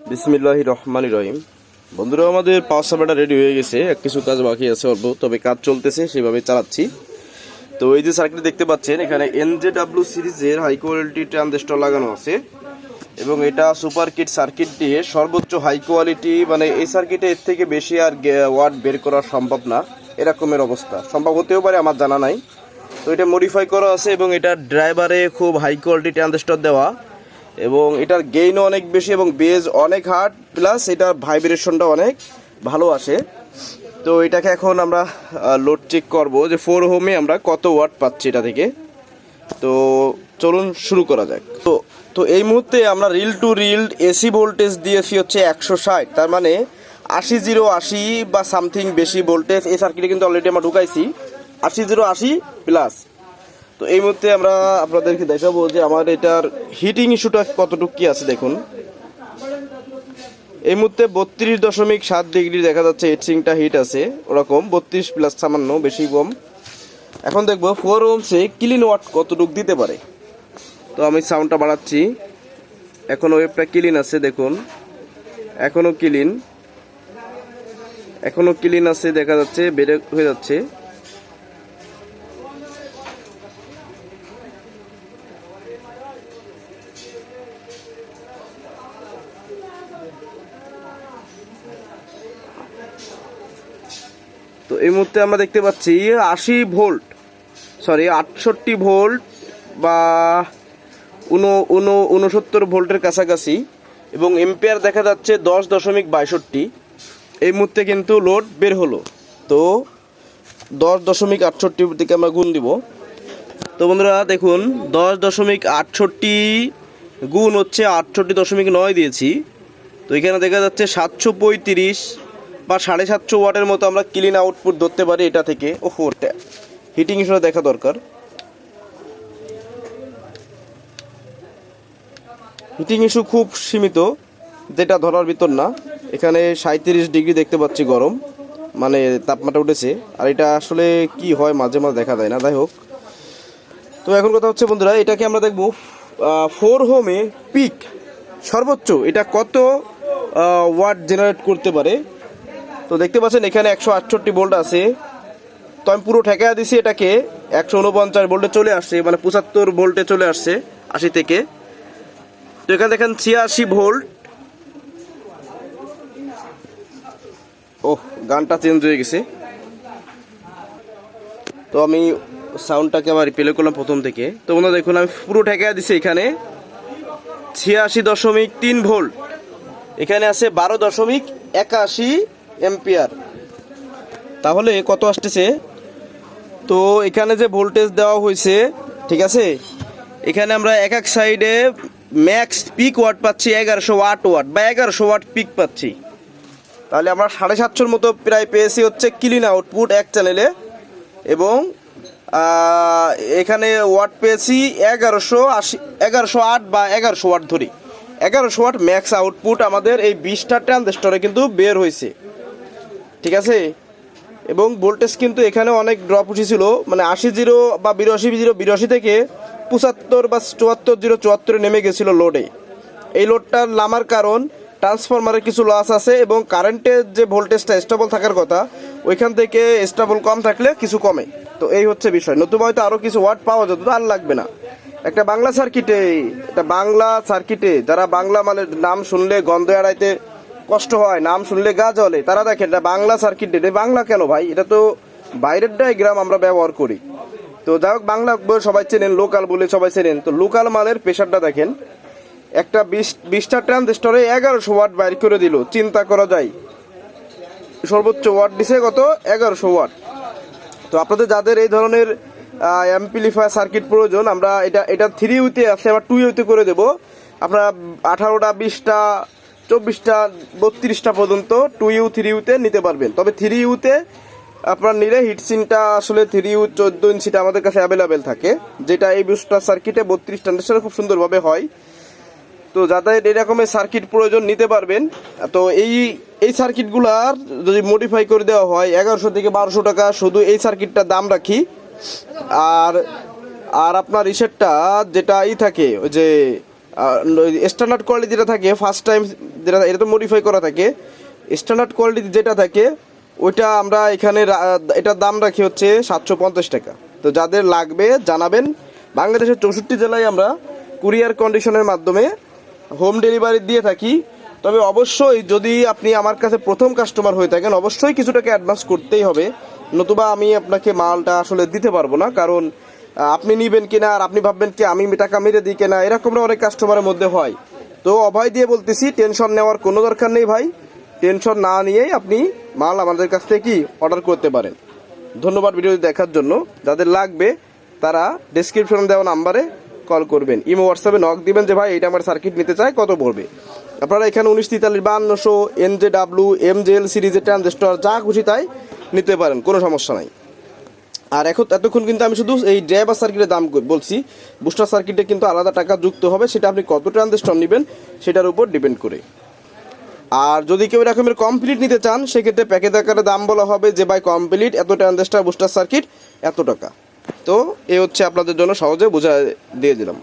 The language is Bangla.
বিসমিল্লাহির রহমানির রহিম। বন্ধুরা, আমাদের পাওয়ার সাপ্লাইটা রেডি হয়ে গেছে, কিছু কাজ বাকি আছে অল্প, তবে কাজ চলতেছে, সেভাবে চালাচ্ছি। তো এই যে সার্কিট দেখতে পাচ্ছেন, এখানে NJW সিরিজের হাই কোয়ালিটি ট্রানজিস্টর লাগানো আছে এবং এটা সুপার কিট সার্কিট দিয়ে সর্বোচ্চ হাই কোয়ালিটি, মানে এই সার্কিটে এর থেকে বেশি আর ওয়াট বের করা সম্ভব না, এরকমের অবস্থা। সম্ভব হতেও পারে, আমার জানা নাই। তো এটা মডিফাই করা আছে এবং এটা ড্রাইভারে খুব হাই কোয়ালিটি ট্রানজিস্টর দেওয়া এবং এটার গেইনও অনেক বেশি এবং বেজ অনেক হার্ড, প্লাস এটার ভাইব্রেশনটা অনেক ভালো আসে। তো এটাকে এখন আমরা লোড চেক করব যে 4 ওহমে আমরা কত ওয়াট পাচ্ছি এটা থেকে। তো চলুন শুরু করা যাক। তো এই মুহূর্তে আমরা reel two reel AC voltage দিয়েছি হচ্ছে 160, তার মানে 80 বা সামথিং বেশি ভোল্টেজ এই সার্কিটে কিন্তু অলরেডি আমরা ঢুকাইছি 80 প্লাস। তো এই মুহূর্তে আমরা আপনাদেরকে দেখাবো যে আমার এটার হিটিং ইস্যুটা কতটুকু কি আছে। দেখুন, এই মুহূর্তে 32.7 ডিগ্রি দেখা যাচ্ছে হিটসিংটা হিট আছে, ওরকম 32 প্লাস, সামান্য বেশি কম। এখন দেখবো 4 ওহমসে ক্লিন ওয়াট কতটুকু দিতে পারে। তো আমি সাউন্ডটা বাড়াচ্ছি, এখনও ওয়েবটা ক্লিন আছে, দেখুন এখনও ক্লিন আছে, দেখা যাচ্ছে বেড়ে হয়ে যাচ্ছে। তো এই মুহূর্তে আমরা দেখতে পাচ্ছি 68 ভোল্ট বা 69 ভোল্টের কাছাকাছি এবং এম্পিয়ার দেখা যাচ্ছে 10.62। এই মুহূর্তে কিন্তু লোড বের হলো। তো 10.68 থেকে আমরা গুণ দিব। তো বন্ধুরা দেখুন, 10.68 গুণ হচ্ছে 68.9 দিয়েছি। তো এখানে দেখা যাচ্ছে 735 বা 750 ওয়াটের মতো আমরা ক্লিন আউটপুট ধরতে পারি এটা থেকে। ওহো, হিটিং ইস্যুটা দেখা দরকার। হিটিং ইস্যু খুব সীমিত, যেটা ধরার ভিতর না। এখানে 37 ডিগ্রি দেখতে পাচ্ছি গরম, মানে তাপমাত্রা উঠেছে। আর এটা আসলে কি হয় মাঝে মাঝে দেখা যায় না, যাই হোক। তো এখন কথা হচ্ছে বন্ধুরা, এটাকে আমরা দেখবো 4 ওহমে পিক সর্বোচ্চ এটা কত ওয়াট জেনারেট করতে পারে। তো দেখতে পাচ্ছেন এখানে 168 ভোল্ট আছে। তো আমি পুরো ঠেকায়া দিছি এটাকে, 149 ভোল্টে চলে আসছে, মানে 75 ভোল্টে চলে আসছে 80 থেকে। তো এখানে দেখেন 86 ভোল্ট। ওহ, গানটা চেঞ্জ হয়ে গেছে। তো আমি সাউন্ডটাকে আবার প্লে করলাম প্রথম থেকে। তো বন্ধুরা দেখুন, আমি পুরো ঠেকায়া দিছি, এখানে 86.3 ভোল্ট, এখানে আছে 12.81 এম্পিয়ার। তাহলে কত আসতেছে? তো এখানে যে ভোল্টেজ দেওয়া হয়েছে, ঠিক আছে, এখানে আমরা এক সাইডে ম্যাক্স পিক ওয়াট পাচ্ছি 1100 ওয়াট বা 1100 ওয়াট পিক পাচ্ছি। তাহলে আমরা 750 মতো প্রায় পেয়েছি হচ্ছে ক্লিন আউটপুট এক চ্যানেলে। এবং এখানে ওয়াট পেয়েছি 1108 বা 1100 ওয়াট ধরি, 1100 ওয়াট ম্যাক্স আউটপুট আমাদের এই 20টা ট্রানজিস্টরে কিন্তু বের হয়েছে, ঠিক আছে। এবং ভোল্টেজ কিন্তু এখানে অনেক ড্রপ উঠেছিল, মানে 80 বা 82 থেকে 75 বা 74 নেমে গেছিল লোডে। এই লোডটার নামার কারণ ট্রান্সফরমারের কিছু লস আছে এবং কারেন্টের যে ভোল্টেজটা স্টেবল থাকার কথা, ওইখান থেকে স্টেবল কম থাকলে কিছু কমে। তো এই হচ্ছে বিষয়, নতুবা হয়তো আরও কিছু ওয়াট পাওয়া যেত, আর লাগবে না। একটা বাংলা সার্কিটে যারা বাংলা মালের নাম শুনলে গন্ধ এড়াইতে কষ্ট হয়, নাম শুনলে গা জ্বলে, তারা দেখেন এটা বাংলা সার্কিট। বাংলা কেন ভাই, এটা তো বাইরের ডায়াগ্রাম আমরা ব্যবহার করি। তো যাই হোক, বাংলা সবাই চেনেন, লোকাল বলে সবাই চেনেন। তো লোকাল মালের প্রেশারটা দেখেন, একটা 20টা ট্রানজিস্টরে 1100 ওয়াট বাইর করে দিল, চিন্তা করা যায়। সর্বোচ্চ ওয়াট দিছে কত? 1100 ওয়াট। তো আপনাদের যাদের এই ধরনের অ্যাম্পলিফায়ার সার্কিট প্রয়োজন, আমরা এটা 3 ইউতে আছে, আবার 2 ইউতে করে দেবো। আপনারা 18টা, 20টা, 24টা, 32টা পর্যন্ত 2 ইউ 3 ইউতে নিতে পারবেন। তবে 3 ইউতে আপনার নিলে হিটসিনটা আসলে 3 ইউ 14 ইঞ্চিটা আমাদের কাছে অ্যাভেলেবেল থাকে, যেটা এই বুস্টার সার্কিটে 32 ট্রানজিস্টরে খুব সুন্দরভাবে হয়। তো যাদের এরকমের সার্কিট প্রয়োজন নিতে পারবেন। তো এই সার্কিটগুলার যদি মডিফাই করে দেওয়া হয় 1100 থেকে 1200 টাকা শুধু এই সার্কিটটার দাম রাখি। আর আপনার ইসেরটা যেটা থাকে ওই যে স্ট্যান্ডার্ড কোয়ালিটি যেটা থাকে ফার্স্ট টাইম যেটা, এটা তো মডিফাই করা থাকে। স্ট্যান্ডার্ড কোয়ালিটি যেটা থাকে ওইটা আমরা এখানে এটার দাম রাখি হচ্ছে 750 টাকা। তো যাদের লাগবে জানাবেন। বাংলাদেশের 64 জেলায় আমরা কুরিয়ার কন্ডিশনের মাধ্যমে হোম ডেলিভারি দিয়ে থাকি। তবে অবশ্যই যদি আপনি আমার কাছে প্রথম কাস্টমার হয়ে থাকেন অবশ্যই কিছু টাকা অ্যাডভান্স করতেই হবে, নতুবা আমি আপনাকে মালটা আসলে দিতে পারবো না। কারণ আপনি নিবেন কিনা আর আপনি ভাববেন কি আমি টাকা মেরে দিই কিনা, এরকমটা অনেক কাস্টমারের মধ্যে হয়। তো অভয় দিয়ে বলতেছি, টেনশন নেওয়ার কোনো দরকার নেই ভাই। টেনশন না নিয়েই আপনি মাল আমাদের কাছ থেকে কি অর্ডার করতে পারেন। ধন্যবাদ ভিডিওটি দেখার জন্য। যাদের লাগবে তারা ডেসক্রিপশনে দেওয়া নাম্বারে কল করবেন, ইমো হোয়াটসঅ্যাপে নক দিবেন যে ভাই এইটা আমার সার্কিট নিতে চাই, কত পড়বে। আপনারা এখানে 1943 5200 NJW MJL সিরিজের ট্রানজিস্টর যা খুশি তাই নিতে পারেন, কোনো সমস্যা নাই। আর এতক্ষণ কিন্তু আমি শুধু এই ড্রাইভার সার্কিটের দাম বলছি, বুস্টার সার্কিটে কিন্তু আলাদা টাকা যুক্ত হবে, সেটা আপনি কত ট্রানজিস্টর নেবেন সেটার উপর ডিপেন্ড করে। আর যদি কেউ এরকমের কমপ্লিট নিতে চান সেক্ষেত্রে প্যাকেজ আকারে দাম বলা হবে যে ভাই কমপ্লিট এত ট্রানজিস্টর বুস্টার সার্কিট এত টাকা। তো এ হচ্ছে আপনাদের জন্য সহজে বোঝা দিয়ে দিলাম।